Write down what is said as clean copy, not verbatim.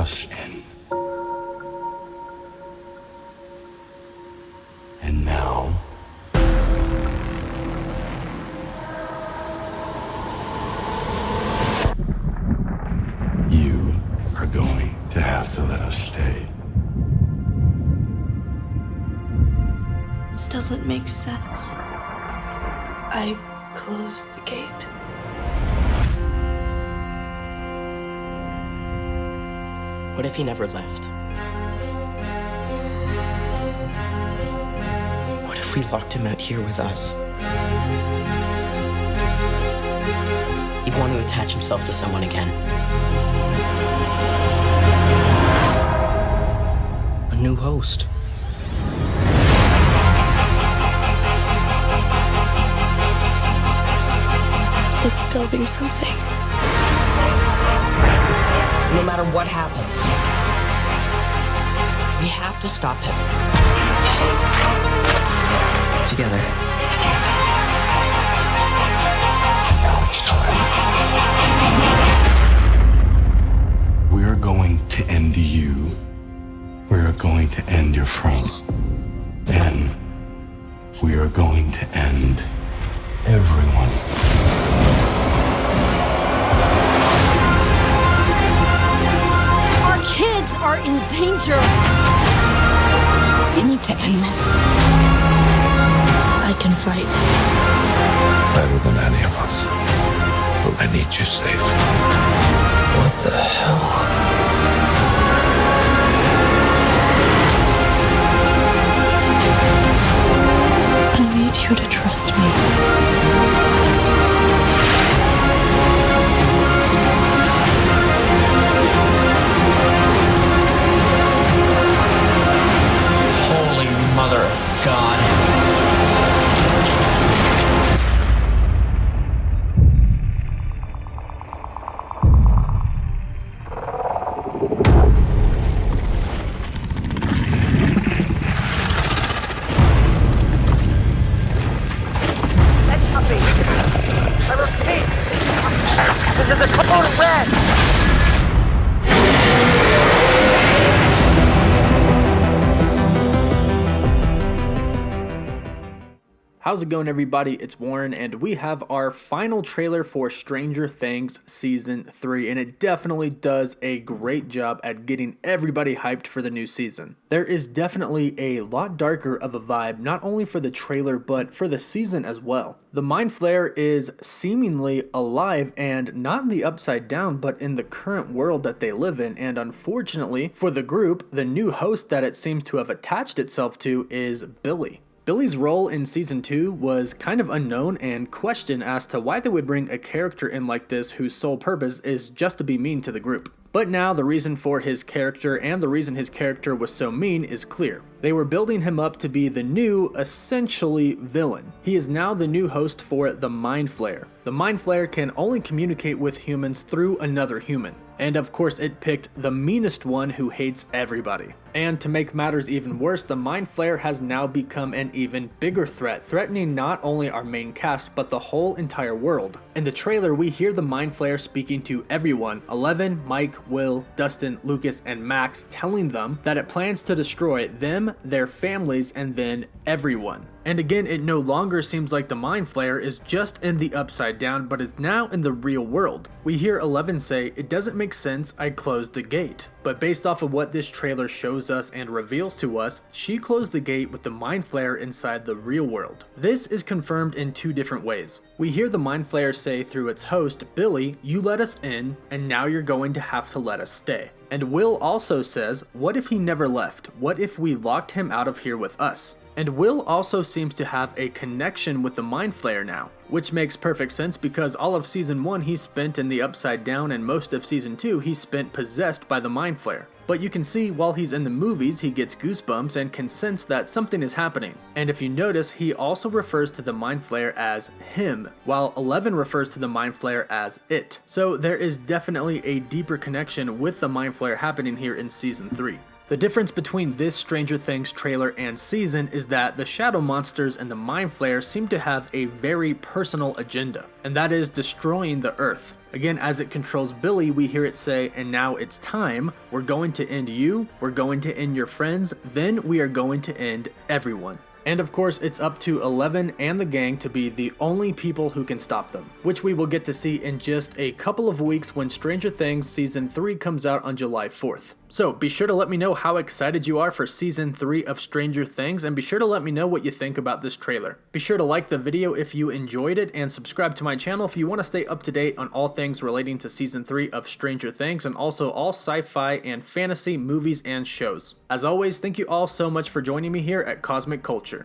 us in. And now, you are going to have to let us stay. Doesn't make sense. I closed the gate. What if he never left? What if we locked him out here with us? He'd want to attach himself to someone again. A new host. It's building something. No matter what happens, we have to stop him. Together. Now it's time. We are going to end you. We are going to end your friends. And we are going to end everyone. Our kids are in danger. We need to end this. I can fight. Better than any of us. But I need you safe. What the hell? I need you to trust me. Holy mother of God. How's it going, everybody? It's Warren, and we have our final trailer for Stranger Things Season 3, and it definitely does a great job at getting everybody hyped for the new season. There is definitely a lot darker of a vibe, not only for the trailer, but for the season as well. The Mind Flayer is seemingly alive, and not in the Upside Down, but in the current world that they live in, and unfortunately for the group, the new host that it seems to have attached itself to is Billy. Billy's role in Season 2 was kind of unknown and questioned as to why they would bring a character in like this whose sole purpose is just to be mean to the group. But now the reason for his character and the reason his character was so mean is clear. They were building him up to be the new, essentially, villain. He is now the new host for the Mind Flayer. The Mind Flayer can only communicate with humans through another human. And of course it picked the meanest one who hates everybody. And to make matters even worse, the Mind Flayer has now become an even bigger threat, threatening not only our main cast, but the whole entire world. In the trailer, we hear the Mind Flayer speaking to everyone, Eleven, Mike, Will, Dustin, Lucas, and Max, telling them that it plans to destroy them, their families, and then everyone. And again, it no longer seems like the Mind Flayer is just in the Upside Down, but is now in the real world. We hear Eleven say, "It doesn't make sense, I closed the gate." But based off of what this trailer shows us and reveals to us, she closed the gate with the Mind Flayer inside the real world. This is confirmed in two different ways. We hear the Mind Flayer say through its host, Billy, "You let us in, and now you're going to have to let us stay." And Will also says, "What if he never left? What if we locked him out of here with us?" And Will also seems to have a connection with the Mind Flayer now, which makes perfect sense because all of Season 1 he spent in the Upside Down, and most of Season 2 he spent possessed by the Mind Flayer. But you can see while he's in the movies he gets goosebumps and can sense that something is happening. And if you notice, he also refers to the Mind Flayer as him, while Eleven refers to the Mind Flayer as it. So there is definitely a deeper connection with the Mind Flayer happening here in Season 3. The difference between this Stranger Things trailer and season is that the shadow monsters and the Mind Flayer seem to have a very personal agenda, and that is destroying the Earth. Again, as it controls Billy, we hear it say, "And now it's time. We're going to end you, we're going to end your friends, then we are going to end everyone." And of course, it's up to Eleven and the gang to be the only people who can stop them, which we will get to see in just a couple of weeks when Stranger Things Season 3 comes out on July 4th. So be sure to let me know how excited you are for Season 3 of Stranger Things, and be sure to let me know what you think about this trailer. Be sure to like the video if you enjoyed it, and subscribe to my channel if you want to stay up to date on all things relating to Season 3 of Stranger Things, and also all sci-fi and fantasy movies and shows. As always, thank you all so much for joining me here at Cosmic Culture.